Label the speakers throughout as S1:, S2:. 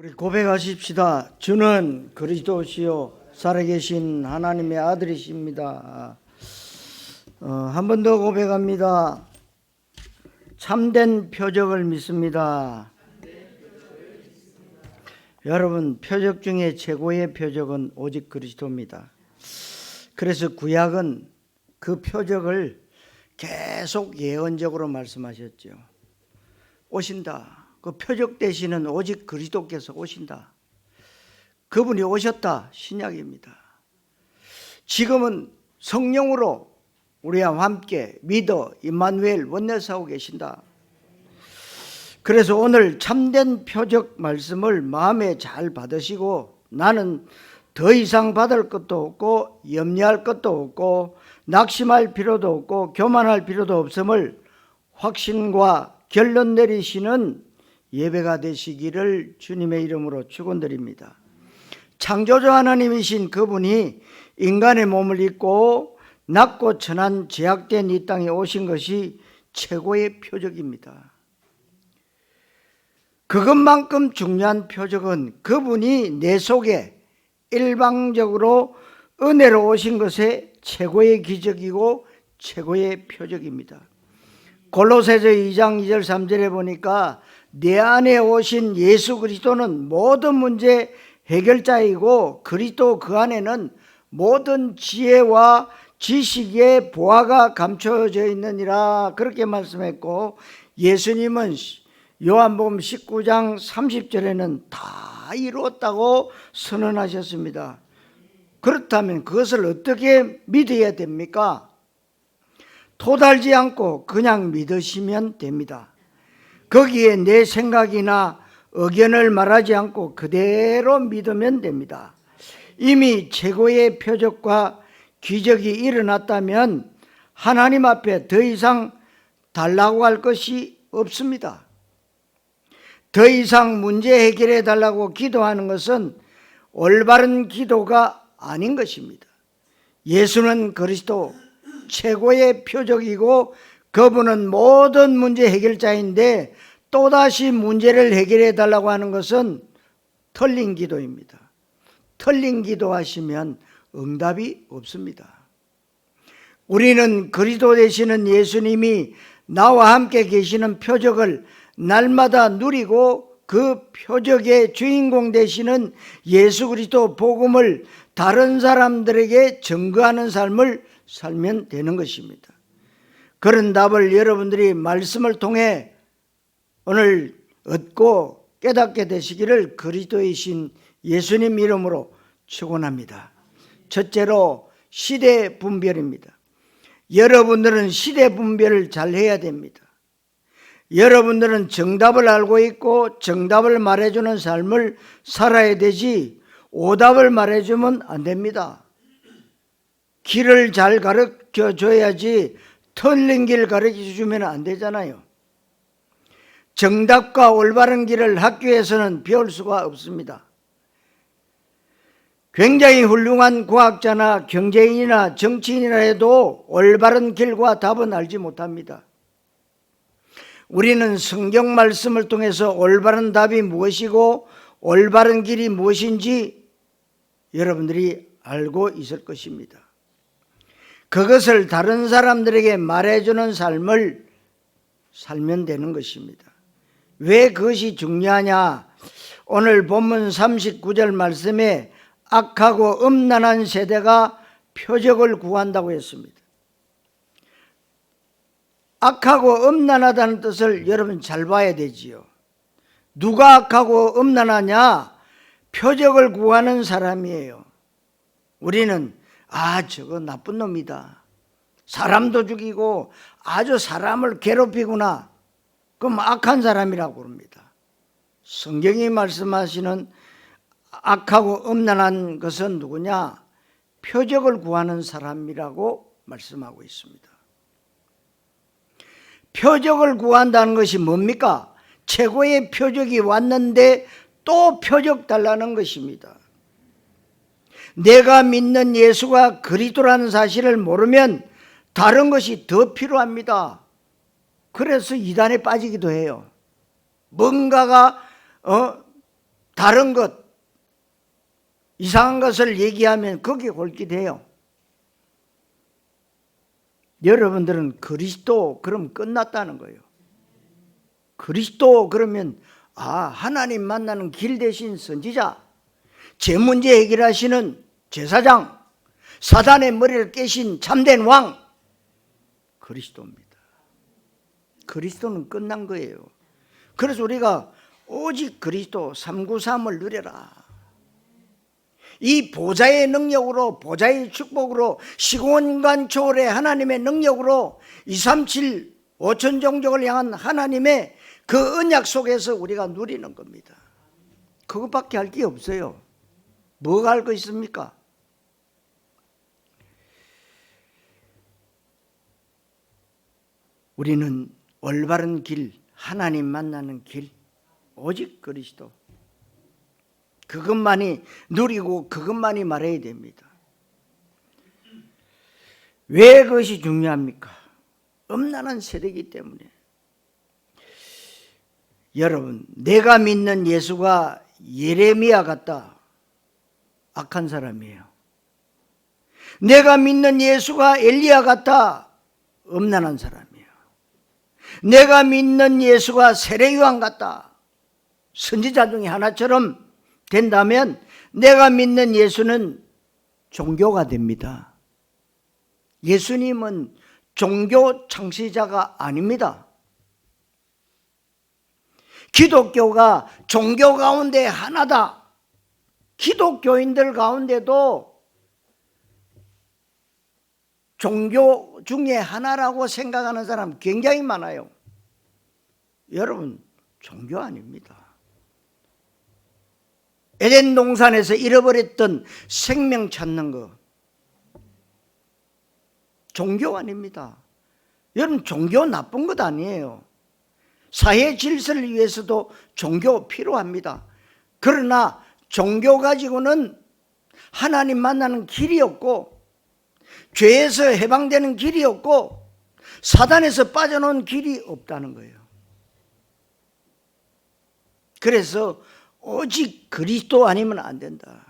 S1: 우리 고백하십시다. 주는 그리스도시요 살아계신 하나님의 아들이십니다. 한 번 더 고백합니다. 참된 표적을 믿습니다. 여러분, 표적 중에 최고의 표적은 오직 그리스도입니다. 그래서 구약은 그 표적을 계속 예언적으로 말씀하셨죠. 오신다. 그 표적 되시는 오직 그리스도께서 오신다. 그분이 오셨다. 신약입니다. 지금은 성령으로 우리와 함께 믿어 임마누엘 원내사하고 계신다. 그래서 오늘 참된 표적 말씀을 마음에 잘 받으시고, 나는 더 이상 받을 것도 없고 염려할 것도 없고 낙심할 필요도 없고 교만할 필요도 없음을 확신과 결론 내리시는 예배가 되시기를 주님의 이름으로 축원드립니다. 창조주 하나님이신 그분이 인간의 몸을 입고 낮고 천한 제약된 이 땅에 오신 것이 최고의 표적입니다. 그것만큼 중요한 표적은 그분이 내 속에 일방적으로 은혜로 오신 것의 최고의 기적이고 최고의 표적입니다. 골로새서 2장 2절 3절에 보니까 내 안에 오신 예수 그리스도는 모든 문제 해결자이고 그리스도 그 안에는 모든 지혜와 지식의 보화가 감춰져 있느니라, 그렇게 말씀했고, 예수님은 요한복음 19장 30절에는 다 이루었다고 선언하셨습니다. 그렇다면 그것을 어떻게 믿어야 됩니까? 토달지 않고 그냥 믿으시면 됩니다. 거기에 내 생각이나 의견을 말하지 않고 그대로 믿으면 됩니다. 이미 최고의 표적과 기적이 일어났다면 하나님 앞에 더 이상 달라고 할 것이 없습니다. 더 이상 문제 해결해 달라고 기도하는 것은 올바른 기도가 아닌 것입니다. 예수는 그리스도 최고의 표적이고 그분은 모든 문제 해결자인데 또다시 문제를 해결해 달라고 하는 것은 틀린 기도입니다. 틀린 기도하시면 응답이 없습니다. 우리는 그리스도 되시는 예수님이 나와 함께 계시는 표적을 날마다 누리고 그 표적의 주인공 되시는 예수 그리스도 복음을 다른 사람들에게 증거하는 삶을 살면 되는 것입니다. 그런 답을 여러분들이 말씀을 통해 오늘 얻고 깨닫게 되시기를 그리스도이신 예수님 이름으로 축원합니다. 첫째로 시대 분별입니다. 여러분들은 시대 분별을 잘 해야 됩니다. 여러분들은 정답을 알고 있고 정답을 말해주는 삶을 살아야 되지 오답을 말해주면 안 됩니다. 길을 잘 가르쳐 줘야지 틀린 길 가르쳐 주면 안 되잖아요. 정답과 올바른 길을 학교에서는 배울 수가 없습니다. 굉장히 훌륭한 과학자나 경제인이나 정치인이라 해도 올바른 길과 답은 알지 못합니다. 우리는 성경 말씀을 통해서 올바른 답이 무엇이고 올바른 길이 무엇인지 여러분들이 알고 있을 것입니다. 그것을 다른 사람들에게 말해주는 삶을 살면 되는 것입니다. 왜 그것이 중요하냐? 오늘 본문 39절 말씀에 악하고 음란한 세대가 표적을 구한다고 했습니다. 악하고 음란하다는 뜻을 여러분 잘 봐야 되지요. 누가 악하고 음란하냐? 표적을 구하는 사람이에요. 우리는 저거 나쁜 놈이다, 사람도 죽이고 아주 사람을 괴롭히구나, 그럼 악한 사람이라고 합니다. 성경이 말씀하시는 악하고 음란한 것은 누구냐? 표적을 구하는 사람이라고 말씀하고 있습니다. 표적을 구한다는 것이 뭡니까? 최고의 표적이 왔는데 또 표적 달라는 것입니다. 내가 믿는 예수가 그리스도라는 사실을 모르면 다른 것이 더 필요합니다. 그래서 이단에 빠지기도 해요. 뭔가가 다른 것, 이상한 것을 얘기하면 거기에 골기돼요. 여러분들은 그리스도 그럼 끝났다는 거예요. 그리스도 그러면 하나님 만나는 길 대신 선지자, 제 문제 해결하시는 제사장, 사단의 머리를 깨신 참된 왕, 그리스도입니다. 그리스도는 끝난 거예요. 그래서 우리가 오직 그리스도 393을 누려라. 이 보좌의 능력으로, 보좌의 축복으로, 시공간 초월의 하나님의 능력으로 237 5천 종족을 향한 하나님의 그 언약 속에서 우리가 누리는 겁니다. 그것밖에 할 게 없어요. 뭐가 할 거 있습니까? 우리는 올바른 길, 하나님 만나는 길, 오직 그리스도, 그것만이 누리고 그것만이 말해야 됩니다. 왜 그것이 중요합니까? 엄난한 세대이기 때문에. 여러분, 내가 믿는 예수가 예레미야 같다, 악한 사람이에요. 내가 믿는 예수가 엘리야 같다, 엄난한 사람이에요. 내가 믿는 예수가 세례요한 같다, 선지자 중에 하나처럼 된다면 내가 믿는 예수는 종교가 됩니다. 예수님은 종교 창시자가 아닙니다. 기독교가 종교 가운데 하나다. 기독교인들 가운데도 종교 중에 하나라고 생각하는 사람 굉장히 많아요. 여러분, 종교 아닙니다. 에덴 동산에서 잃어버렸던 생명 찾는 거 종교 아닙니다. 여러분, 종교 나쁜 것 아니에요. 사회 질서를 위해서도 종교 필요합니다. 그러나 종교 가지고는 하나님 만나는 길이 없고, 죄에서 해방되는 길이 없고, 사단에서 빠져나온 길이 없다는 거예요. 그래서 오직 그리스도 아니면 안 된다.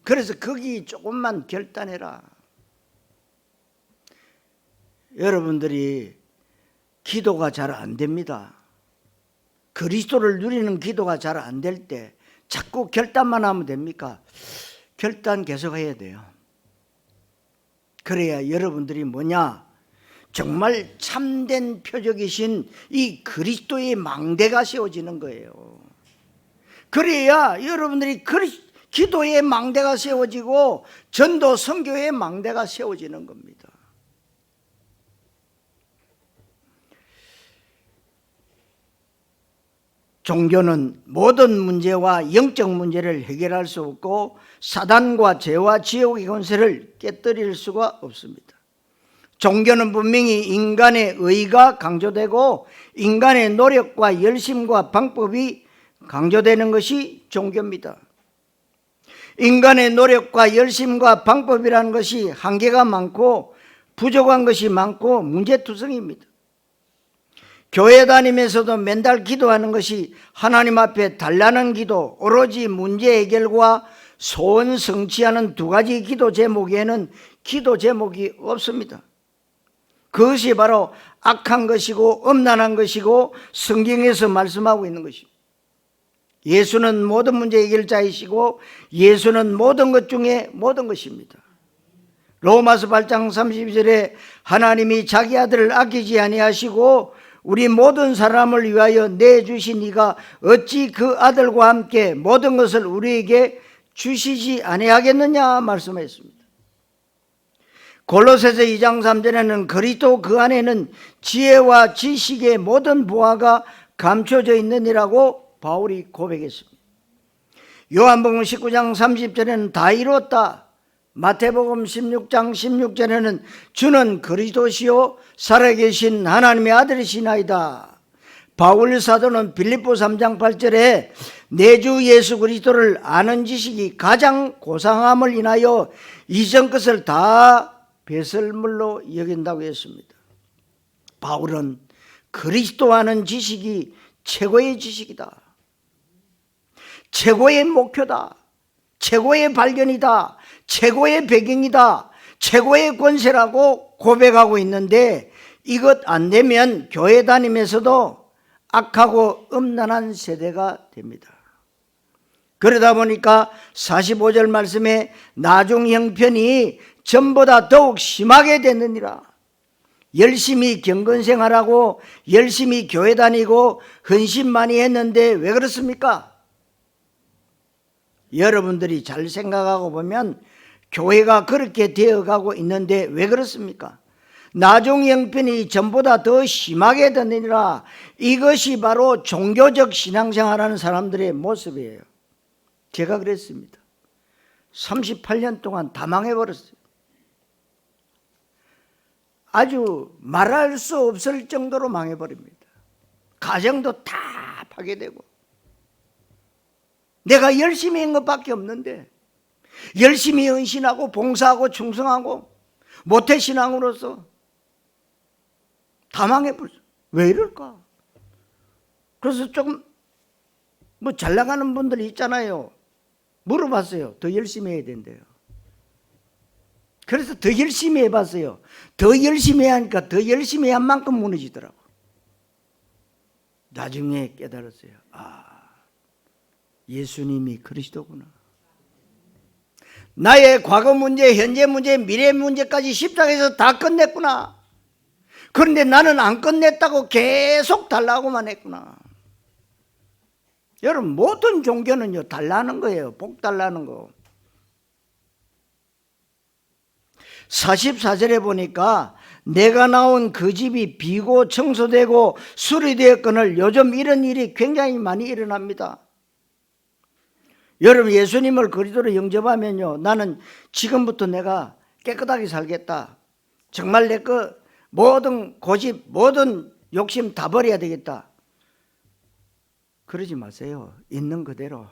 S1: 그래서 거기 조금만 결단해라. 여러분들이 기도가 잘 안 됩니다. 그리스도를 누리는 기도가 잘 안 될 때 자꾸 결단만 하면 됩니까? 결단 계속해야 돼요. 그래야 여러분들이 정말 참된 표적이신 이 그리스도의 망대가 세워지는 거예요. 그래야 여러분들이 기도의 망대가 세워지고 전도 선교의 망대가 세워지는 겁니다. 종교는 모든 문제와 영적 문제를 해결할 수 없고 사단과 죄와 지옥의 권세를 깨뜨릴 수가 없습니다. 종교는 분명히 인간의 의가 강조되고 인간의 노력과 열심과 방법이 강조되는 것이 종교입니다. 인간의 노력과 열심과 방법이라는 것이 한계가 많고 부족한 것이 많고 문제투성입니다. 교회 다니면서도 맨날 기도하는 것이 하나님 앞에 달라는 기도, 오로지 문제 해결과 소원 성취하는 두 가지 기도 제목에는 기도 제목이 없습니다. 그것이 바로 악한 것이고 엄난한 것이고 성경에서 말씀하고 있는 것입니다. 예수는 모든 문제 해결자이시고 예수는 모든 것 중에 모든 것입니다. 로마서 8장 32절에 하나님이 자기 아들을 아끼지 아니하시고 우리 모든 사람을 위하여 내주신 이가 어찌 그 아들과 함께 모든 것을 우리에게 주시지 아니하겠느냐 말씀하셨습니다. 골로새서 2장 3절에는 그리스도 그 안에는 지혜와 지식의 모든 보화가 감춰져 있느니라고 바울이 고백했습니다. 요한복음 19장 30절에는 다 이루었다. 마태복음 16장 16절에는 주는 그리스도시요 살아계신 하나님의 아들이시나이다. 바울 사도는 빌립보 3장 8절에 내 주 예수 그리스도를 아는 지식이 가장 고상함을 인하여 이전 것을 다 배설물로 여긴다고 했습니다. 바울은 그리스도 아는 지식이 최고의 지식이다. 최고의 목표다, 최고의 발견이다, 최고의 배경이다, 최고의 권세라고 고백하고 있는데 이것 안 되면 교회 다니면서도 악하고 음란한 세대가 됩니다. 그러다 보니까 45절 말씀에 나중 형편이 전보다 더욱 심하게 됐느니라. 열심히 경건생활하고 열심히 교회 다니고 헌신 많이 했는데 왜 그렇습니까? 여러분들이 잘 생각하고 보면 교회가 그렇게 되어가고 있는데 왜 그렇습니까? 나중 형편이 전보다 더 심하게 되느니라. 이것이 바로 종교적 신앙생활하는 사람들의 모습이에요. 제가 그랬습니다. 38년 동안 다 망해버렸어요. 아주 말할 수 없을 정도로 망해버립니다. 가정도 다 파괴되고 내가 열심히 한 것밖에 없는데 열심히 헌신하고 봉사하고 충성하고 모태신앙으로서 다 망해버렸어요. 왜 이럴까? 그래서 조금 잘 나가는 분들이 있잖아요. 물어봤어요. 더 열심히 해야 된대요. 그래서 더 열심히 해봤어요. 더 열심히 하니까 더 열심히 한 만큼 무너지더라고. 나중에 깨달았어요. 예수님이 그리스도구나. 나의 과거 문제, 현재 문제, 미래 문제까지 십자가에서 다 끝냈구나. 그런데 나는 안 끝냈다고 계속 달라고만 했구나. 여러분, 모든 종교는요, 달라는 거예요. 복 달라는 거. 44절에 보니까 내가 나온 그 집이 비고 청소되고 수리되었거늘 요즘 이런 일이 굉장히 많이 일어납니다. 여러분, 예수님을 그리스도로 영접하면요, 나는 지금부터 내가 깨끗하게 살겠다. 정말 내 거 모든 고집, 모든 욕심 다 버려야 되겠다. 그러지 마세요. 있는 그대로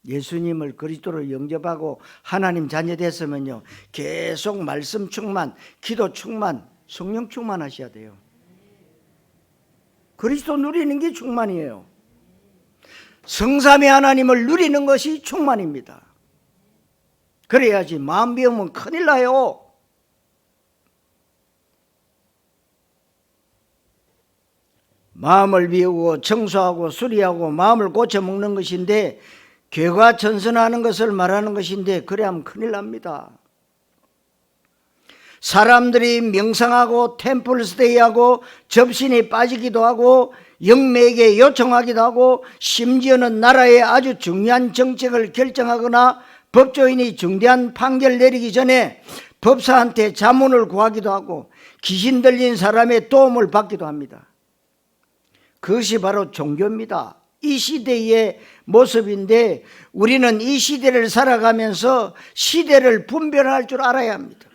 S1: 예수님을 그리스도로 영접하고 하나님 자녀 됐으면요, 계속 말씀 충만, 기도 충만, 성령 충만하셔야 돼요. 그리스도 누리는 게 충만이에요. 성삼위 하나님을 누리는 것이 충만입니다. 그래야지. 마음 비우면 큰일 나요. 마음을 비우고 청소하고 수리하고 마음을 고쳐 먹는 것인데, 죄가 전선하는 것을 말하는 것인데, 그래 하면 큰일 납니다. 사람들이 명상하고 템플 스테이하고 접신이 빠지기도 하고 영매에게 요청하기도 하고, 심지어는 나라의 아주 중요한 정책을 결정하거나 법조인이 중대한 판결 내리기 전에 법사한테 자문을 구하기도 하고 귀신 들린 사람의 도움을 받기도 합니다. 그것이 바로 종교입니다. 이 시대의 모습인데 우리는 이 시대를 살아가면서 시대를 분별할 줄 알아야 합니다.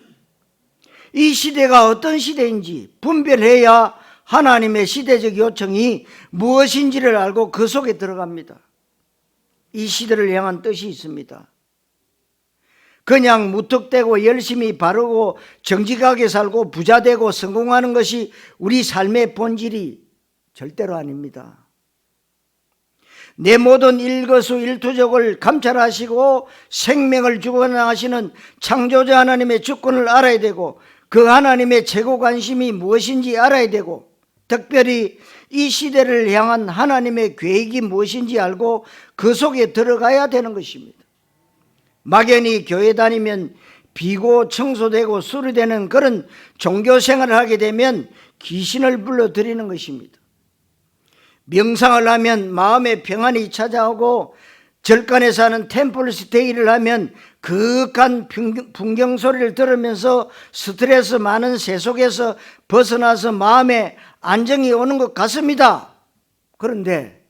S1: 이 시대가 어떤 시대인지 분별해야 하나님의 시대적 요청이 무엇인지를 알고 그 속에 들어갑니다. 이 시대를 향한 뜻이 있습니다. 그냥 무턱대고 열심히 바르고 정직하게 살고 부자 되고 성공하는 것이 우리 삶의 본질이 절대로 아닙니다. 내 모든 일거수일투족을 감찰하시고 생명을 주관하시는 창조자 하나님의 주권을 알아야 되고, 그 하나님의 최고 관심이 무엇인지 알아야 되고, 특별히 이 시대를 향한 하나님의 계획이 무엇인지 알고 그 속에 들어가야 되는 것입니다. 막연히 교회 다니면 비고 청소되고 수리되는 그런 종교 생활을 하게 되면 귀신을 불러들이는 것입니다. 명상을 하면 마음의 평안이 찾아오고, 절간에서 하는 템플 스테이를 하면 그윽한 풍경 소리를 들으면서 스트레스 많은 새 속에서 벗어나서 마음에 안정이 오는 것 같습니다. 그런데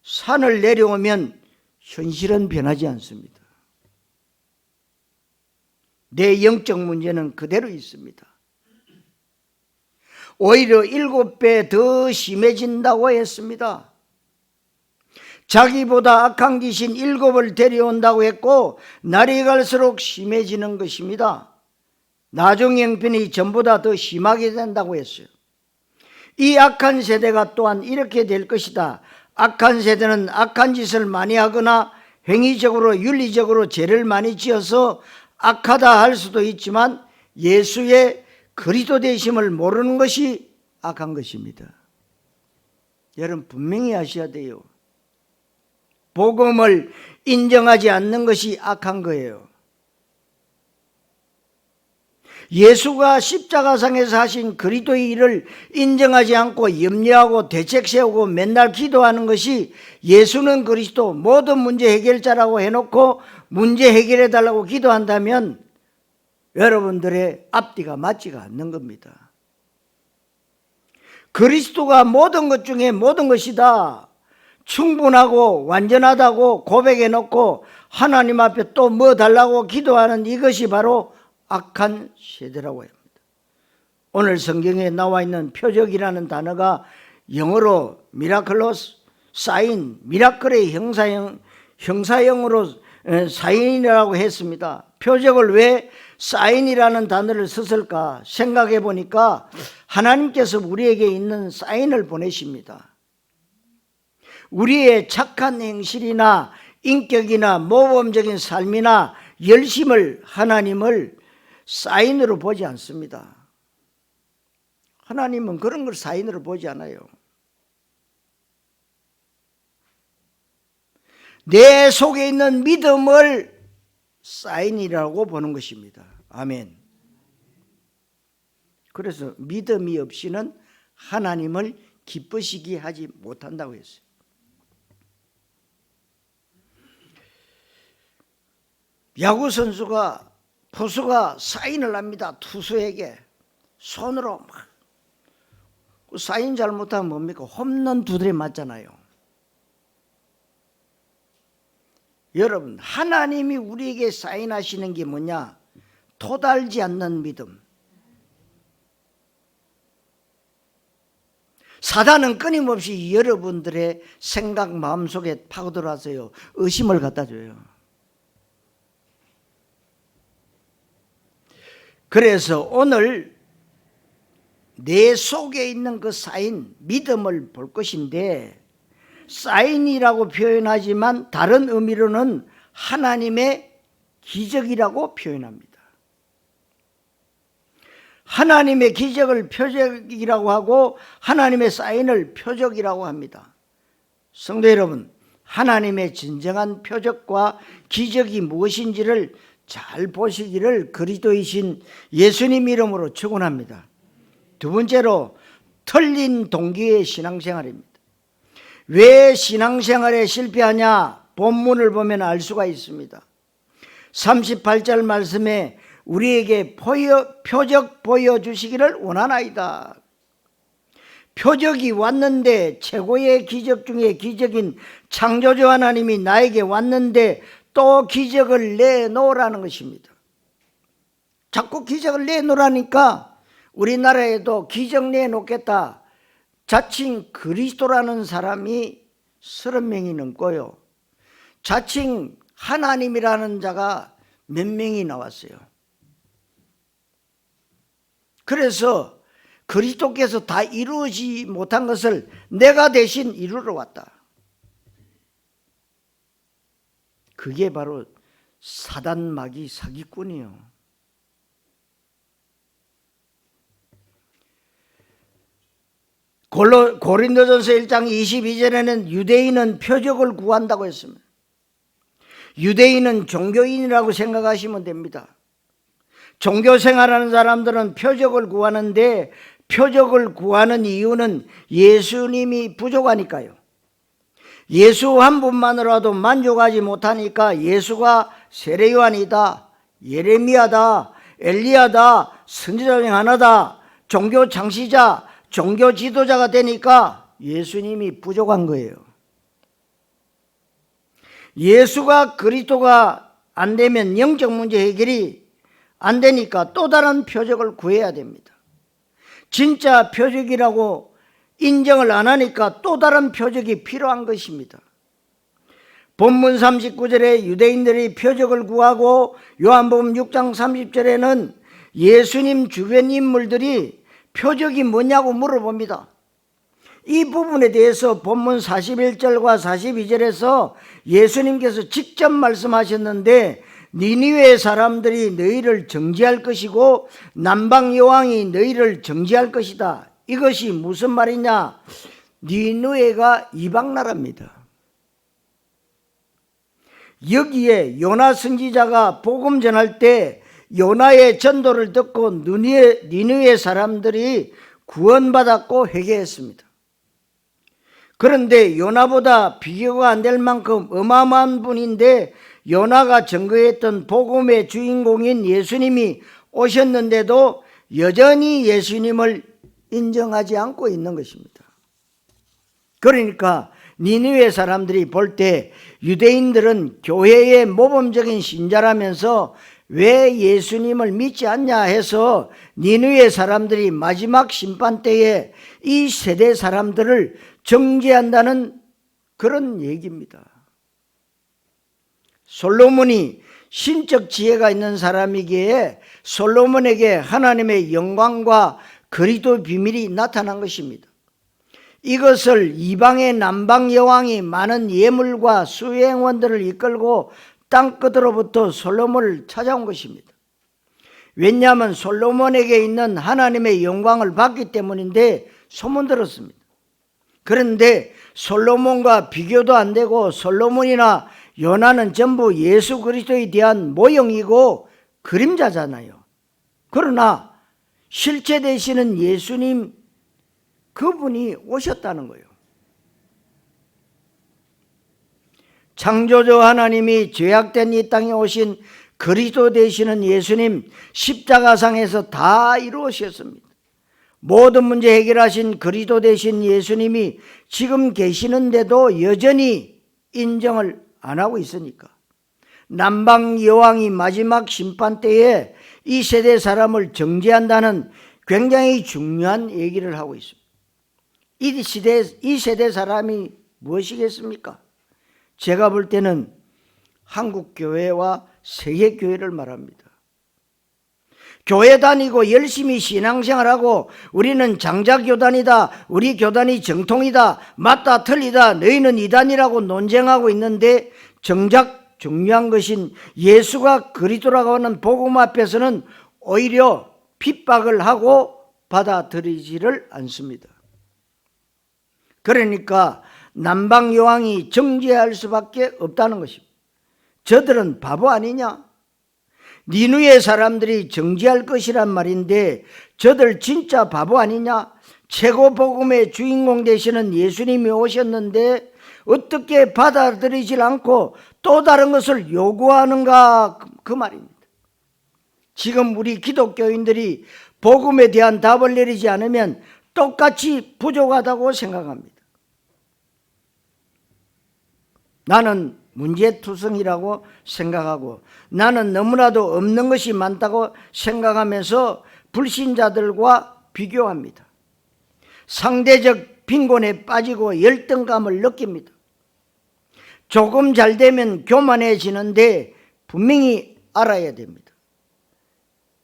S1: 산을 내려오면 현실은 변하지 않습니다. 내 영적 문제는 그대로 있습니다. 오히려 7배 더 심해진다고 했습니다. 자기보다 악한 귀신 7을 데려온다고 했고, 날이 갈수록 심해지는 것입니다. 나중 형편이 전보다 더 심하게 된다고 했어요. 이 악한 세대가 또한 이렇게 될 것이다. 악한 세대는 악한 짓을 많이 하거나 행위적으로 윤리적으로 죄를 많이 지어서 악하다 할 수도 있지만 예수의 그리스도 되심을 모르는 것이 악한 것입니다. 여러분 분명히 아셔야 돼요. 복음을 인정하지 않는 것이 악한 거예요. 예수가 십자가상에서 하신 그리스도의 일을 인정하지 않고 염려하고 대책 세우고 맨날 기도하는 것이 예수는 그리스도 모든 문제 해결자라고 해놓고 문제 해결해 달라고 기도한다면 여러분들의 앞뒤가 맞지가 않는 겁니다. 그리스도가 모든 것 중에 모든 것이다, 충분하고 완전하다고 고백해 놓고 하나님 앞에 또 뭐 달라고 기도하는 이것이 바로 악한 세대라고 합니다. 오늘 성경에 나와 있는 표적이라는 단어가 영어로 미라클로스, 사인, 미라클의 형사형으로 사인이라고 했습니다. 표적을 왜 사인이라는 단어를 썼을까 생각해 보니까 하나님께서 우리에게 있는 사인을 보내십니다. 우리의 착한 행실이나 인격이나 모범적인 삶이나 열심을 하나님을 사인으로 보지 않습니다. 하나님은 그런 걸 사인으로 보지 않아요. 내 속에 있는 믿음을 사인이라고 보는 것입니다. 아멘. 그래서 믿음이 없이는 하나님을 기쁘시게 하지 못한다고 했어요. 야구 선수가 포수가 사인을 합니다. 투수에게 손으로 막 사인 잘못하면 뭡니까? 홈런 두드려 맞잖아요. 여러분 하나님이 우리에게 사인하시는 게 뭐냐? 토달지 않는 믿음. 사단은 끊임없이 여러분들의 생각 마음속에 파고들어서요 의심을 갖다 줘요. 그래서 오늘 내 속에 있는 그 사인, 믿음을 볼 것인데 사인이라고 표현하지만 다른 의미로는 하나님의 기적이라고 표현합니다. 하나님의 기적을 표적이라고 하고 하나님의 사인을 표적이라고 합니다. 성도 여러분, 하나님의 진정한 표적과 기적이 무엇인지를 잘 보시기를 그리스도이신 예수님 이름으로 축원합니다. 두 번째로 틀린 동기의 신앙생활입니다. 왜 신앙생활에 실패하냐? 본문을 보면 알 수가 있습니다. 38절 말씀에 우리에게 표적 보여주시기를 원하나이다. 표적이 왔는데 최고의 기적 중에 기적인 창조주 하나님이 나에게 왔는데 또 기적을 내놓으라는 것입니다. 자꾸 기적을 내놓으라니까 우리나라에도 기적 내놓겠다. 자칭 그리스도라는 사람이 30명이 넘고요. 자칭 하나님이라는 자가 몇 명이 나왔어요. 그래서 그리스도께서 다 이루지 못한 것을 내가 대신 이루러 왔다. 그게 바로 사단 마귀 사기꾼이요. 고린도전서 1장 22절에는 유대인은 표적을 구한다고 했습니다. 유대인은 종교인이라고 생각하시면 됩니다. 종교 생활하는 사람들은 표적을 구하는데 표적을 구하는 이유는 예수님이 부족하니까요. 예수 한 분만으로도 만족하지 못하니까 예수가 세례요한이다, 예레미야다, 엘리야다, 선지자 중 하나다, 종교 창시자, 종교 지도자가 되니까 예수님이 부족한 거예요. 예수가 그리스도가 안 되면 영적 문제 해결이 안 되니까 또 다른 표적을 구해야 됩니다. 진짜 표적이라고 인정을 안 하니까 또 다른 표적이 필요한 것입니다. 본문 39절에 유대인들이 표적을 구하고 요한복음 6장 30절에는 예수님 주변 인물들이 표적이 뭐냐고 물어봅니다. 이 부분에 대해서 본문 41절과 42절에서 예수님께서 직접 말씀하셨는데, 니느웨 사람들이 너희를 정죄할 것이고 남방 여왕이 너희를 정죄할 것이다. 이것이 무슨 말이냐? 니느웨가 이방 나라입니다. 여기에 요나 선지자가 복음 전할 때 요나의 전도를 듣고 니느웨 사람들이 구원받았고 회개했습니다. 그런데 요나보다 비교가 안 될 만큼 어마어마한 분인데, 요나가 증거했던 복음의 주인공인 예수님이 오셨는데도 여전히 예수님을 인정하지 않고 있는 것입니다. 그러니까 니느웨 사람들이 볼 때 유대인들은 교회의 모범적인 신자라면서 왜 예수님을 믿지 않냐 해서 니느웨 사람들이 마지막 심판 때에 이 세대 사람들을 정죄한다는 그런 얘기입니다. 솔로몬이 신적 지혜가 있는 사람이기에 솔로몬에게 하나님의 영광과 그리스도의 비밀이 나타난 것입니다. 이것을 이방의 남방 여왕이 많은 예물과 수행원들을 이끌고 땅끝으로부터 솔로몬을 찾아온 것입니다. 왜냐하면 솔로몬에게 있는 하나님의 영광을 받기 때문인데 소문 들었습니다. 그런데 솔로몬과 비교도 안 되고 솔로몬이나 요나는 전부 예수 그리스도에 대한 모형이고 그림자잖아요. 그러나 실체 되시는 예수님, 그분이 오셨다는 거예요. 창조주 하나님이 죄악된 이 땅에 오신 그리스도 되시는 예수님, 십자가상에서 다 이루어졌습니다. 모든 문제 해결하신 그리스도 되신 예수님이 지금 계시는데도 여전히 인정을 안 하고 있으니까 남방 여왕이 마지막 심판 때에 이 세대 사람을 정죄한다는 굉장히 중요한 얘기를 하고 있습니다. 이 세대 사람이 무엇이겠습니까? 제가 볼 때는 한국교회와 세계교회를 말합니다. 교회 다니고 열심히 신앙생활하고 우리는 장자교단이다, 우리 교단이 정통이다, 맞다 틀리다, 너희는 이단이라고 논쟁하고 있는데, 정작 중요한 것인 예수가 그리스도라고 하는 복음 앞에서는 오히려 핍박을 하고 받아들이지를 않습니다. 그러니까 남방 여왕이 정죄할 수밖에 없다는 것입니다. 저들은 바보 아니냐? 니느웨 사람들이 정죄할 것이란 말인데 저들 진짜 바보 아니냐? 최고 복음의 주인공 되시는 예수님이 오셨는데 어떻게 받아들이질 않고 또 다른 것을 요구하는가, 그 말입니다. 지금 우리 기독교인들이 복음에 대한 답을 내리지 않으면 똑같이 부족하다고 생각합니다. 나는 문제투성이라고 생각하고 나는 너무나도 없는 것이 많다고 생각하면서 불신자들과 비교합니다. 상대적 빈곤에 빠지고 열등감을 느낍니다. 조금 잘 되면 교만해지는데 분명히 알아야 됩니다.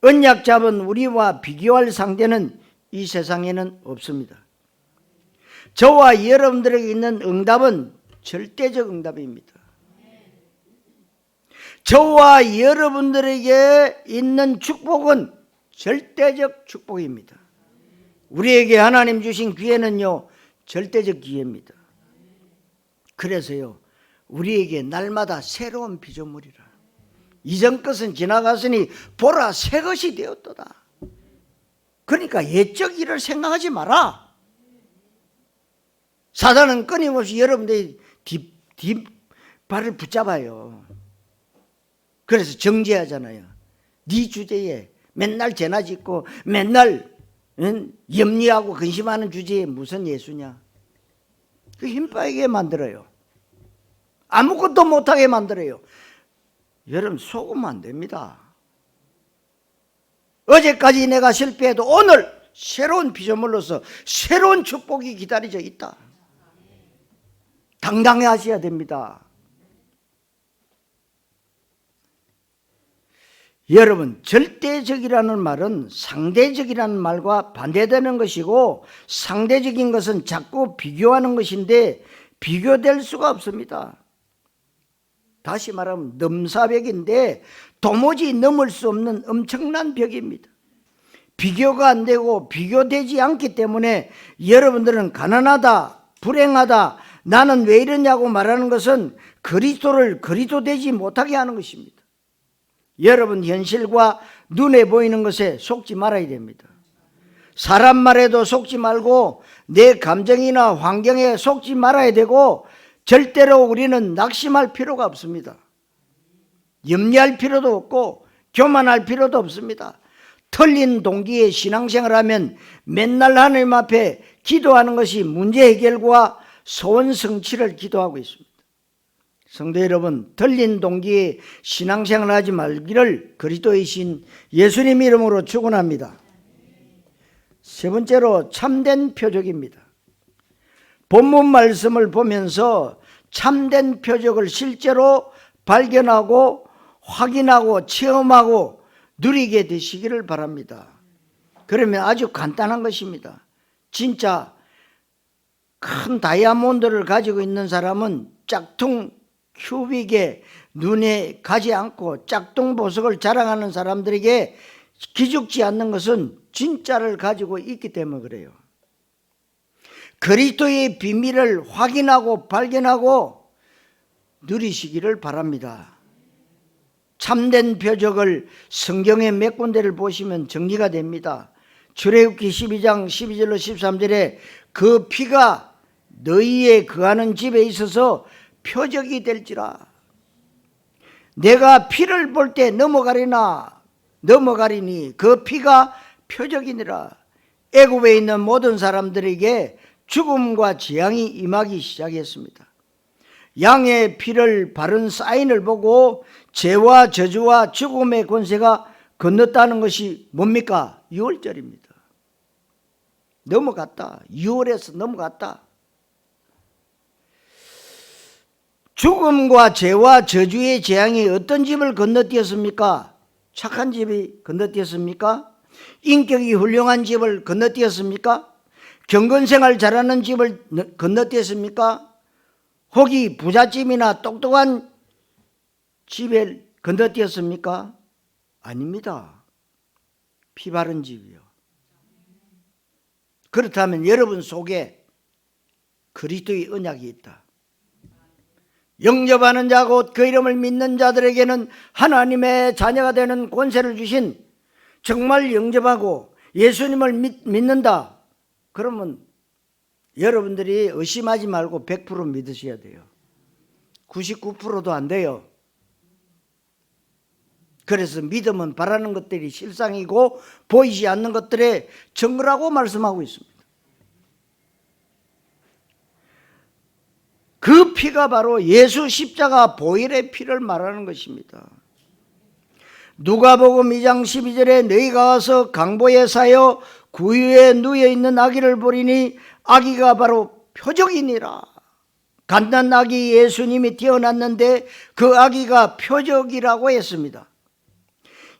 S1: 언약 잡은 우리와 비교할 상대는 이 세상에는 없습니다. 저와 여러분들에게 있는 응답은 절대적 응답입니다. 저와 여러분들에게 있는 축복은 절대적 축복입니다. 우리에게 하나님 주신 기회는요, 절대적 기회입니다. 그래서요, 우리에게 날마다 새로운 피조물이라. 이전 것은 지나갔으니 보라 새 것이 되었도다. 그러니까 옛적 일을 생각하지 마라. 사단은 끊임없이 여러분들의 뒷발을 붙잡아요. 그래서 정죄하잖아요. 네 주제에 맨날 죄나 짓고 맨날 염려하고 근심하는 주제에 무슨 예수냐. 그 힘 빠지게 만들어요. 아무것도 못하게 만들어요. 여러분 속으면 안 됩니다. 어제까지 내가 실패해도 오늘 새로운 피조물로서 새로운 축복이 기다려져 있다. 당당히 하셔야 됩니다. 여러분, 절대적이라는 말은 상대적이라는 말과 반대되는 것이고, 상대적인 것은 자꾸 비교하는 것인데 비교될 수가 없습니다. 다시 말하면 넘사벽인데 도무지 넘을 수 없는 엄청난 벽입니다. 비교가 안 되고 비교되지 않기 때문에 여러분들은 가난하다, 불행하다, 나는 왜 이러냐고 말하는 것은 그리스도를 그리스도 되지 못하게 하는 것입니다. 여러분, 현실과 눈에 보이는 것에 속지 말아야 됩니다. 사람 말에도 속지 말고 내 감정이나 환경에 속지 말아야 되고, 절대로 우리는 낙심할 필요가 없습니다. 염려할 필요도 없고 교만할 필요도 없습니다. 틀린 동기의 신앙생활하면 맨날 하나님 앞에 기도하는 것이 문제 해결과 소원 성취를 기도하고 있습니다. 성도 여러분, 틀린 동기의 신앙생활 하지 말기를 그리스도이신 예수님 이름으로 축원합니다. 세 번째로 참된 표적입니다. 본문 말씀을 보면서 참된 표적을 실제로 발견하고 확인하고 체험하고 누리게 되시기를 바랍니다. 그러면 아주 간단한 것입니다. 진짜 큰 다이아몬드를 가지고 있는 사람은 짝퉁 큐빅에 눈에 가지 않고 짝퉁 보석을 자랑하는 사람들에게 기죽지 않는 것은 진짜를 가지고 있기 때문에 그래요. 그리스도의 비밀을 확인하고 발견하고 누리시기를 바랍니다. 참된 표적을 성경의 몇 군데를 보시면 정리가 됩니다. 출애굽기 12장 12절로 13절에 그 피가 너희의 거하는 집에 있어서 표적이 될지라. 내가 피를 볼 때 넘어가리니 그 피가 표적이니라. 애굽에 있는 모든 사람들에게 죽음과 재앙이 임하기 시작했습니다. 양의 피를 바른 사인을 보고 죄와 저주와 죽음의 권세가 건넜다는 것이 뭡니까? 6월절입니다. 넘어갔다. 6월에서 넘어갔다. 죽음과 죄와 저주의 재앙이 어떤 집을 건너뛰었습니까? 착한 집이 건너뛰었습니까? 인격이 훌륭한 집을 건너뛰었습니까? 경건생활 잘하는 집을 건너뛰었습니까? 혹이 부잣집이나 똑똑한 집에 건너뛰었습니까? 아닙니다. 피 바른 집이요. 그렇다면 여러분 속에 그리스도의 언약이 있다. 영접하는 자 곧 그 이름을 믿는 자들에게는 하나님의 자녀가 되는 권세를 주신, 정말 영접하고 예수님을 믿는다. 그러면 여러분들이 의심하지 말고 100% 믿으셔야 돼요. 99%도 안 돼요. 그래서 믿음은 바라는 것들이 실상이고 보이지 않는 것들의 증거라고 말씀하고 있습니다. 그 피가 바로 예수 십자가 보혈의 피를 말하는 것입니다. 누가복음 2장 12절에 너희가 와서 강보에 사여 구유에 누워 있는 아기를 보리니 아기가 바로 표적이니라. 갓난 아기 예수님이 태어났는데 그 아기가 표적이라고 했습니다.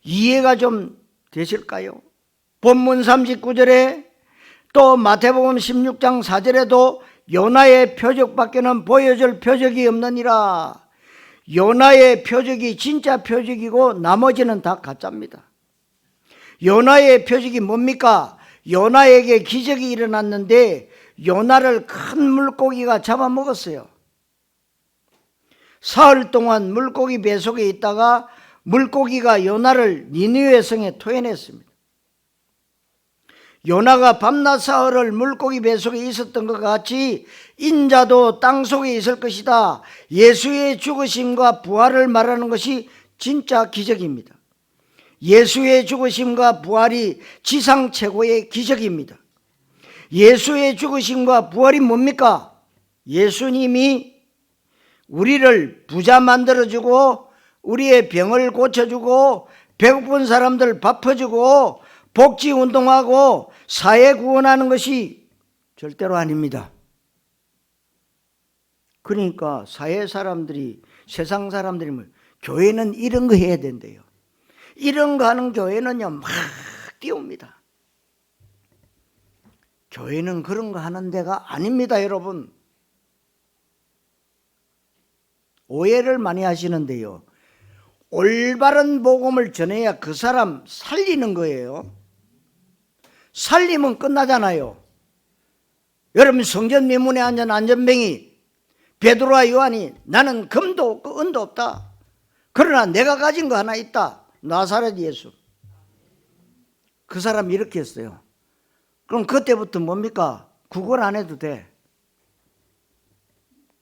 S1: 이해가 좀 되실까요? 본문 39절에 또 마태복음 16장 4절에도 요나의 표적밖에는 보여줄 표적이 없느니라. 요나의 표적이 진짜 표적이고 나머지는 다 가짜입니다. 요나의 표적이 뭡니까? 요나에게 기적이 일어났는데 요나를 큰 물고기가 잡아먹었어요. 사흘 동안 물고기 뱃속에 있다가 물고기가 요나를 니느웨 성에 토해냈습니다. 요나가 밤낮 사흘을 물고기 뱃속에 있었던 것 같이 인자도 땅속에 있을 것이다. 예수의 죽으심과 부활을 말하는 것이 진짜 기적입니다. 예수의 죽으심과 부활이 지상 최고의 기적입니다. 예수의 죽으심과 부활이 뭡니까? 예수님이 우리를 부자 만들어주고 우리의 병을 고쳐주고 배고픈 사람들 밥 퍼주고 복지운동하고 사회 구원하는 것이 절대로 아닙니다. 그러니까 사회 사람들이, 세상 사람들이 교회는 이런 거 해야 된대요. 이런 거 하는 교회는요 막 띄웁니다. 교회는 그런 거 하는 데가 아닙니다, 여러분. 오해를 많이 하시는데요, 올바른 복음을 전해야 그 사람 살리는 거예요. 살리면 끝나잖아요. 여러분, 성전 미문에 앉은 안전뱅이 베드로와 요한이 나는 금도 없고 은도 없다, 그러나 내가 가진 거 하나 있다, 나사렛 예수. 그 사람이 이렇게 했어요. 그럼 그때부터 뭡니까? 구걸 안 해도 돼.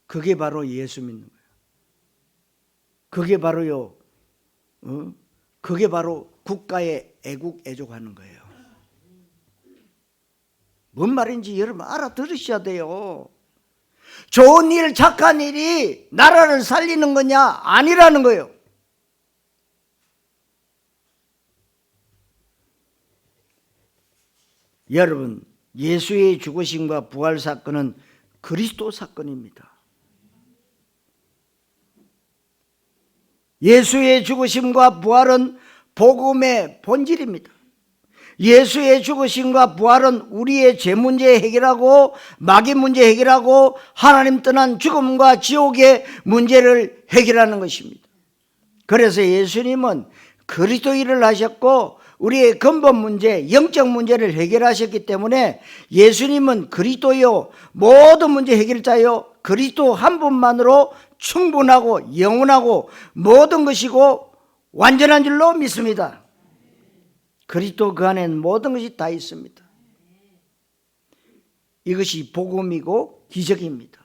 S1: 그게 바로 예수 믿는 거예요. 그게 바로요, 그게 바로 국가의 애국 애족하는 거예요. 뭔 말인지 여러분 알아들으셔야 돼요. 좋은 일, 착한 일이 나라를 살리는 거냐? 아니라는 거예요. 여러분, 예수의 죽으심과 부활 사건은 그리스도 사건입니다. 예수의 죽으심과 부활은 복음의 본질입니다. 예수의 죽으심과 부활은 우리의 죄 문제 해결하고 마귀 문제 해결하고 하나님 떠난 죽음과 지옥의 문제를 해결하는 것입니다. 그래서 예수님은 그리스도인을 하셨고 우리의 근본 문제, 영적 문제를 해결하셨기 때문에 예수님은 그리스도요, 모든 문제 해결자요, 그리스도 한 분만으로 충분하고 영원하고 모든 것이고 완전한 줄로 믿습니다. 그리스도 그 안에는 모든 것이 다 있습니다. 이것이 복음이고 기적입니다.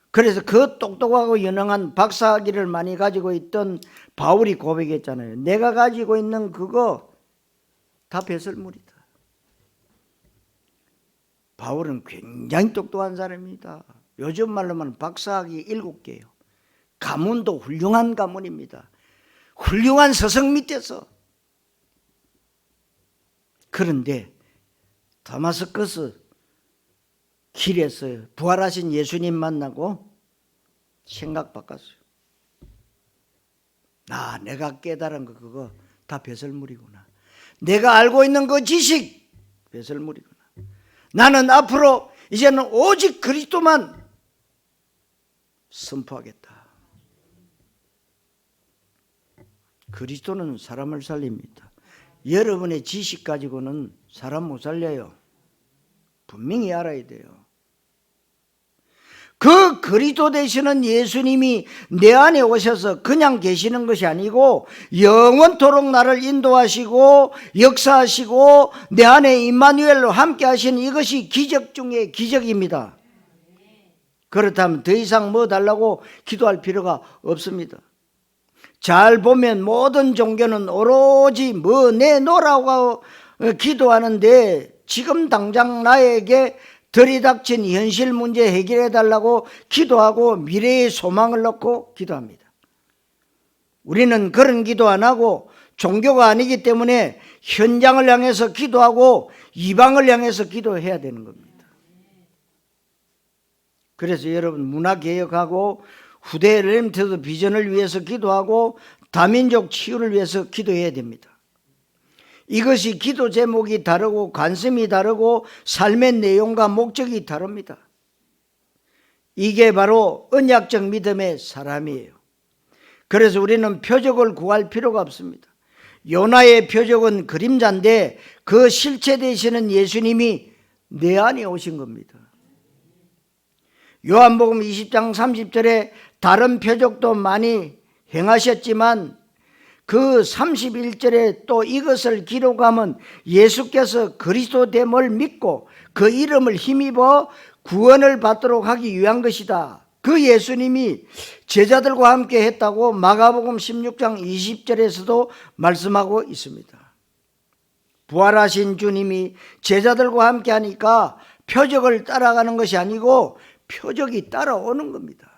S1: 그래서 그 똑똑하고 유능한 박사학위를 많이 가지고 있던 바울이 고백했잖아요. 내가 가지고 있는 그거 다 배설물이다. 바울은 굉장히 똑똑한 사람입니다. 요즘 말로만 박사학위 7개요. 가문도 훌륭한 가문입니다. 훌륭한 서성 밑에서. 그런데 다마스커스 길에서 부활하신 예수님 만나고 생각 바꿨어요. 내가 깨달은 거 그거 다 배설물이구나. 내가 알고 있는 그 지식 배설물이구나. 나는 앞으로 이제는 오직 그리스도만 선포하겠다. 그리스도는 사람을 살립니다. 여러분의 지식 가지고는 사람 못 살려요. 분명히 알아야 돼요. 그 그리스도 되시는 예수님이 내 안에 오셔서 그냥 계시는 것이 아니고 영원토록 나를 인도하시고 역사하시고 내 안에 임마누엘로 함께 하시는 이것이 기적 중에 기적입니다. 그렇다면 더 이상 뭐 달라고 기도할 필요가 없습니다. 잘 보면 모든 종교는 오로지 뭐 내놓으라고 기도하는데 지금 당장 나에게 들이닥친 현실 문제 해결해 달라고 기도하고 미래의 소망을 놓고 기도합니다. 우리는 그런 기도 안 하고 종교가 아니기 때문에 현장을 향해서 기도하고 이방을 향해서 기도해야 되는 겁니다. 그래서 여러분 문화개혁하고 후대 렘넌트 비전을 위해서 기도하고 다민족 치유를 위해서 기도해야 됩니다. 이것이 기도 제목이 다르고 관심이 다르고 삶의 내용과 목적이 다릅니다. 이게 바로 언약적 믿음의 사람이에요. 그래서 우리는 표적을 구할 필요가 없습니다. 요나의 표적은 그림자인데 그 실체 되시는 예수님이 내 안에 오신 겁니다. 요한복음 20장 30절에 다른 표적도 많이 행하셨지만 그 31절에 또 이것을 기록하면 예수께서 그리스도됨을 믿고 그 이름을 힘입어 구원을 받도록 하기 위한 것이다. 그 예수님이 제자들과 함께 했다고 마가복음 16장 20절에서도 말씀하고 있습니다. 부활하신 주님이 제자들과 함께 하니까 표적을 따라가는 것이 아니고 표적이 따라오는 겁니다.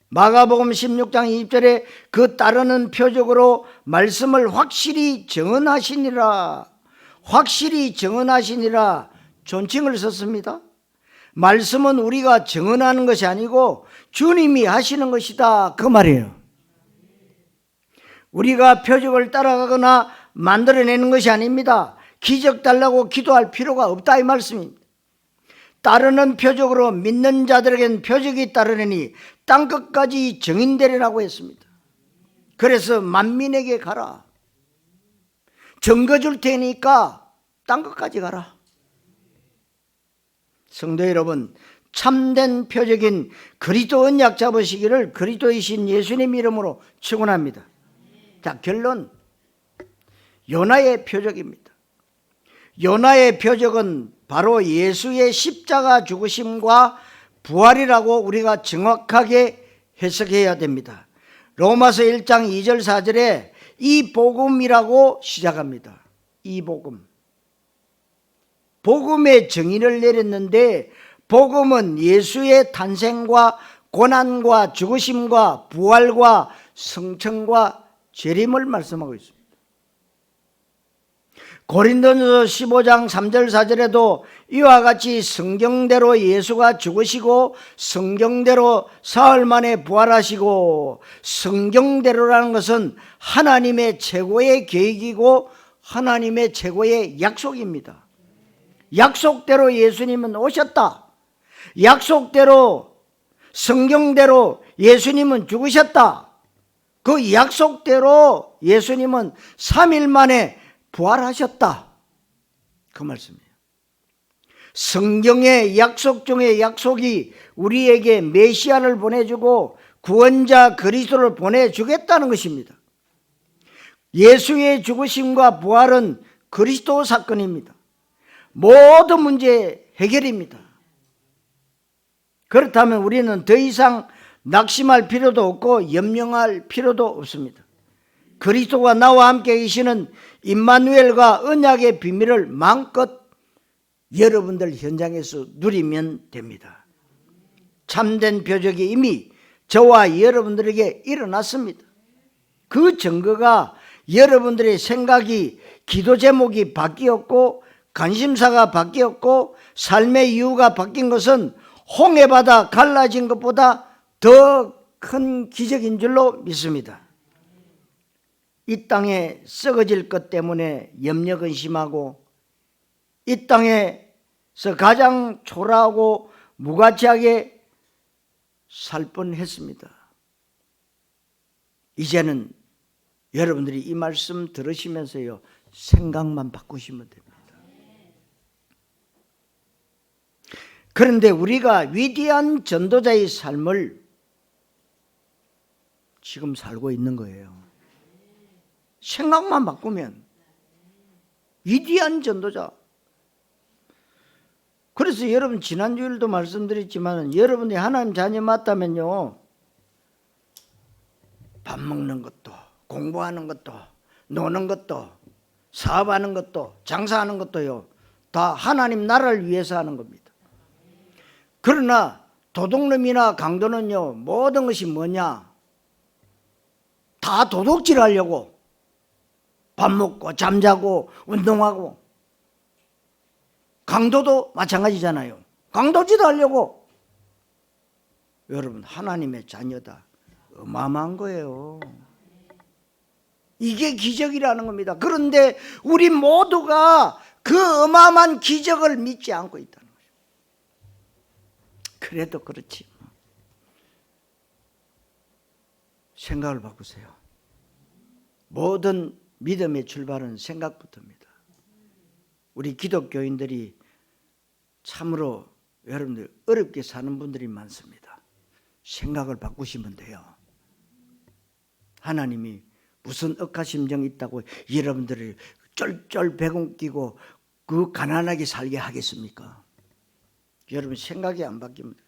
S1: 마가복음 16장 20절에 그 따르는 표적으로 말씀을 확실히 정언하시니라, 확실히 정언하시니라 존칭을 썼습니다. 말씀은 우리가 정언하는 것이 아니고 주님이 하시는 것이다, 그 말이에요. 우리가 표적을 따라가거나 만들어내는 것이 아닙니다. 기적 달라고 기도할 필요가 없다 이 말씀입니다. 따르는 표적으로 믿는 자들에겐 표적이 따르느니 땅끝까지 증인되리라고 했습니다. 그래서 만민에게 가라. 증거 줄 테니까 땅끝까지 가라. 성도 여러분, 참된 표적인 그리스도 언약 잡으시기를 그리스도이신 예수님 이름으로 축원합니다. 자, 결론. 요나의 표적입니다. 요나의 표적은 바로 예수의 십자가 죽으심과 부활이라고 우리가 정확하게 해석해야 됩니다. 로마서 1장 2절 4절에 이 복음이라고 시작합니다. 이 복음. 복음의 정의를 내렸는데 복음은 예수의 탄생과 고난과 죽으심과 부활과 성천과 재림을 말씀하고 있습니다. 고린도전서 15장 3절 4절에도 이와 같이 성경대로 예수가 죽으시고 성경대로 사흘 만에 부활하시고, 성경대로라는 것은 하나님의 최고의 계획이고 하나님의 최고의 약속입니다. 약속대로 예수님은 오셨다. 약속대로 성경대로 예수님은 죽으셨다. 그 약속대로 예수님은 3일 만에 부활하셨다. 그 말씀이에요. 성경의 약속 중에 약속이 우리에게 메시아를 보내주고 구원자 그리스도를 보내주겠다는 것입니다. 예수의 죽으심과 부활은 그리스도 사건입니다. 모든 문제 해결입니다. 그렇다면 우리는 더 이상 낙심할 필요도 없고 염려할 필요도 없습니다. 그리스도가 나와 함께 계시는 임마누엘과 언약의 비밀을 마음껏 여러분들 현장에서 누리면 됩니다. 참된 표적이 이미 저와 여러분들에게 일어났습니다. 그 증거가 여러분들의 생각이, 기도 제목이 바뀌었고 관심사가 바뀌었고 삶의 이유가 바뀐 것은 홍해바다 갈라진 것보다 더 큰 기적인 줄로 믿습니다. 이 땅에 썩어질 것 때문에 염려 근심하고 이 땅에서 가장 초라하고 무가치하게 살 뻔했습니다. 이제는 여러분들이 이 말씀 들으시면서요, 생각만 바꾸시면 됩니다. 그런데 우리가 위대한 전도자의 삶을 지금 살고 있는 거예요. 생각만 바꾸면 위대한 전도자. 그래서 여러분 지난주일도 말씀드렸지만 여러분이 하나님 자녀 맞다면요, 밥 먹는 것도 공부하는 것도 노는 것도 사업하는 것도 장사하는 것도요, 다 하나님 나라를 위해서 하는 겁니다. 그러나 도둑놈이나 강도는요, 모든 것이 뭐냐? 다 도둑질 하려고 밥 먹고 잠자고 운동하고, 강도도 마찬가지잖아요. 강도질 하려고. 여러분, 하나님의 자녀다. 어마어마한 거예요. 이게 기적이라는 겁니다. 그런데 우리 모두가 그 어마어마한 기적을 믿지 않고 있다는 거죠. 그래도 그렇지. 생각을 바꾸세요. 모든 믿음의 출발은 생각부터입니다. 우리 기독교인들이 참으로 여러분들 어렵게 사는 분들이 많습니다. 생각을 바꾸시면 돼요. 하나님이 무슨 억하심정이 있다고 여러분들을 쫄쫄 배공 끼고 그 가난하게 살게 하겠습니까? 여러분 생각이 안 바뀌면 돼요.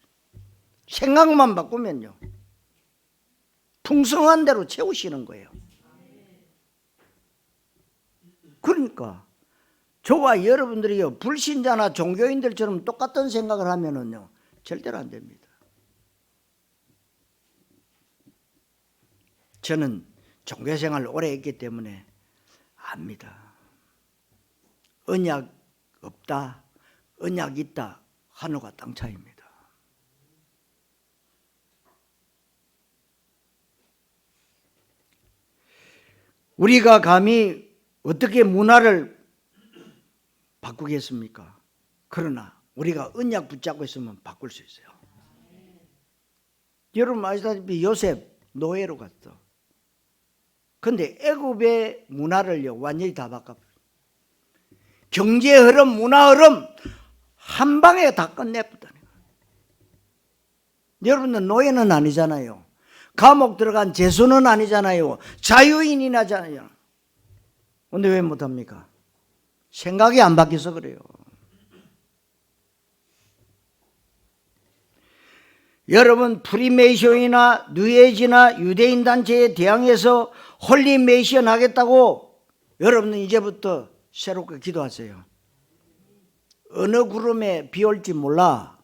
S1: 생각만 바꾸면요, 풍성한 대로 채우시는 거예요. 그러니까 저와 여러분들이요, 불신자나 종교인들처럼 똑같은 생각을 하면은요, 절대로 안 됩니다. 저는 종교생활을 오래 했기 때문에 압니다. 언약 없다, 언약 있다, 하늘과 땅 차이입니다. 우리가 감히 어떻게 문화를 바꾸겠습니까? 그러나 우리가 언약 붙잡고 있으면 바꿀 수 있어요. 여러분 아시다시피 요셉 노예로 갔어. 근데 애굽의 문화를요 완전히 다 바꿔버려. 경제 흐름, 문화 흐름 한 방에 다 끝내버렸다는 거예요. 여러분들 노예는 아니잖아요. 감옥 들어간 죄수는 아니잖아요. 자유인이잖아요. 근데 왜 못합니까? 생각이 안 바뀌어서 그래요. 여러분 프리메이션이나 뉴에이지나 유대인 단체에 대항해서 홀리메이션 하겠다고 여러분은 이제부터 새롭게 기도하세요. 어느 구름에 비 올지 몰라.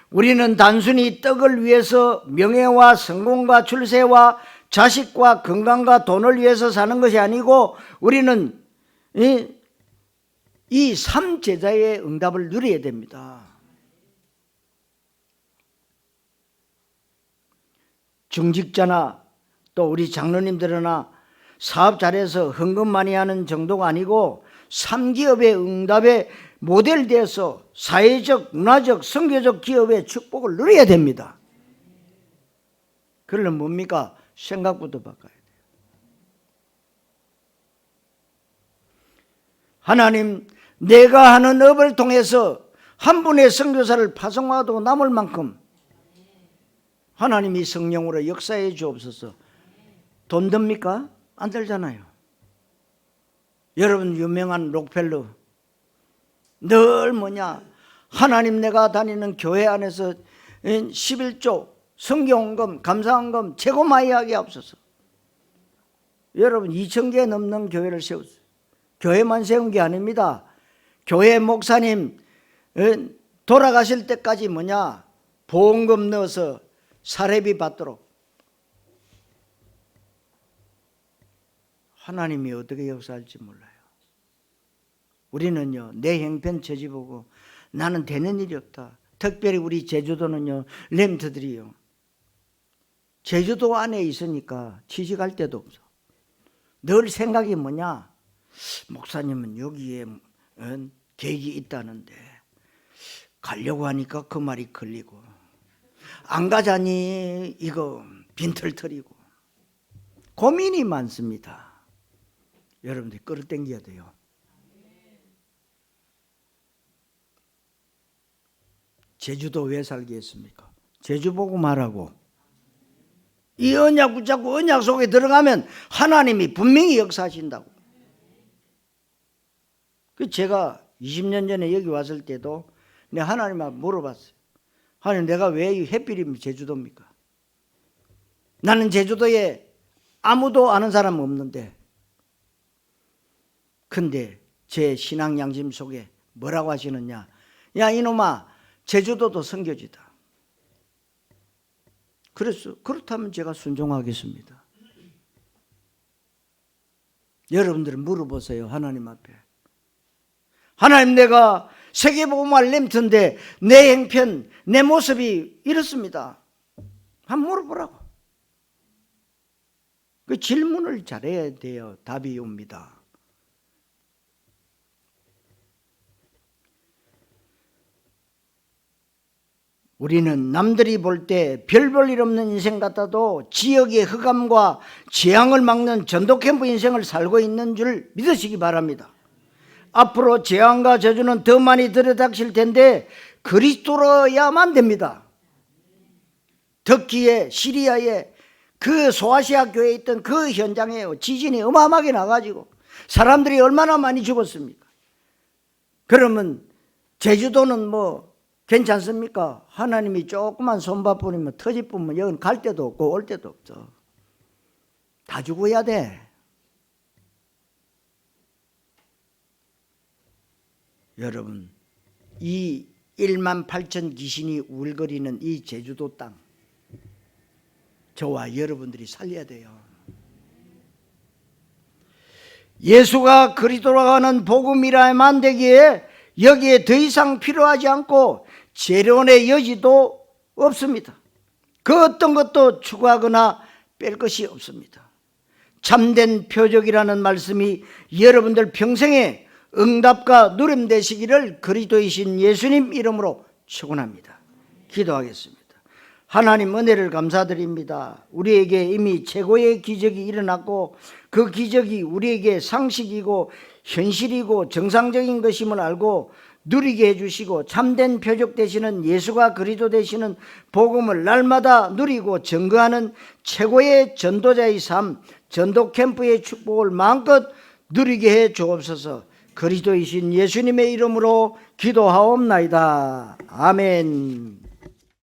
S1: 우리는 단순히 떡을 위해서 명예와 성공과 출세와 자식과 건강과 돈을 위해서 사는 것이 아니고 우리는 이 삼제자의 응답을 누려야 됩니다. 중직자나 또 우리 장로님들이나 사업 잘해서 헌금 많이 하는 정도가 아니고 3기업의 응답에 모델되어서 사회적, 문화적, 선교적 기업의 축복을 누려야 됩니다. 그러려면 뭡니까? 생각부터 바꿔야 돼요. 하나님, 내가 하는 업을 통해서 한 분의 선교사를 파송하고 남을 만큼 하나님이 성령으로 역사해 주옵소서. 돈 듭니까? 안 들잖아요. 여러분 유명한 록펠러 늘 뭐냐, 하나님 내가 다니는 교회 안에서 11조 성경헌금, 감사헌금 최고 많이 하게 하옵소서. 여러분 2,000개 넘는 교회를 세웠어요. 교회만 세운 게 아닙니다. 교회 목사님 돌아가실 때까지 뭐냐, 보험금 넣어서 사례비 받도록. 하나님이 어떻게 역사할지 몰라요. 우리는요 내 형편 처지 보고 나는 되는 일이 없다. 특별히 우리 제주도는요 렘트들이요 제주도 안에 있으니까 취직할 데도 없어. 늘 생각이 뭐냐, 목사님은 여기에 계획이 있다는데 가려고 하니까 그 말이 걸리고, 안 가자니 이거 빈털터리고 고민이 많습니다. 여러분들이 끌어당겨야 돼요. 제주도 왜 살게 했습니까? 제주 보고 말하고 이 언약 붙잡고 언약 속에 들어가면 하나님이 분명히 역사하신다고. 제가 20년 전에 여기 왔을 때도 내가 하나님한테 물어봤어요. 하나님, 내가 왜 햇빛이면 제주도입니까? 나는 제주도에 아무도 아는 사람 없는데. 근데 제 신앙 양심 속에 뭐라고 하시느냐, 야 이놈아 제주도도 선교지다. 그래서 그렇다면 제가 순종하겠습니다. 여러분들은 물어보세요. 하나님 앞에, 하나님 내가 세계복음할 렘트인데 내 형편, 내 모습이 이렇습니다. 한번 물어보라고. 그 질문을 잘해야 돼요. 답이 옵니다. 우리는 남들이 볼 때 별 볼 일 없는 인생 같아도 지역의 흑암과 재앙을 막는 전도캠프 인생을 살고 있는 줄 믿으시기 바랍니다. 앞으로 재앙과 저주는 더 많이 들이닥칠 텐데 그리스도로야만 됩니다. 터키에, 시리아에, 그 소아시아 교회에 있던 그 현장에 지진이 어마어마하게 나가지고 사람들이 얼마나 많이 죽었습니까? 그러면 제주도는 뭐 괜찮습니까? 하나님이 조그만 손바 뿌리면 터지 뿌면 여긴 갈 데도 없고 올 데도 없어. 다 죽어야 돼. 여러분, 이 18,000 귀신이 울거리는 이 제주도 땅, 저와 여러분들이 살려야 돼요. 예수가 그리스도로 가는 복음이라만 되기에 여기에 더 이상 필요하지 않고 재론의 여지도 없습니다. 그 어떤 것도 추구하거나 뺄 것이 없습니다. 참된 표적이라는 말씀이 여러분들 평생에 응답과 누림 되시기를 그리스도이신 예수님 이름으로 축원합니다. 기도하겠습니다. 하나님 은혜를 감사드립니다. 우리에게 이미 최고의 기적이 일어났고 그 기적이 우리에게 상식이고 현실이고 정상적인 것임을 알고 누리게 해주시고 참된 표적 되시는 예수가 그리스도 되시는 복음을 날마다 누리고 증거하는 최고의 전도자의 삶, 전도 캠프의 축복을 마음껏 누리게 해 주옵소서. 그리스도이신 예수님의 이름으로 기도하옵나이다. 아멘.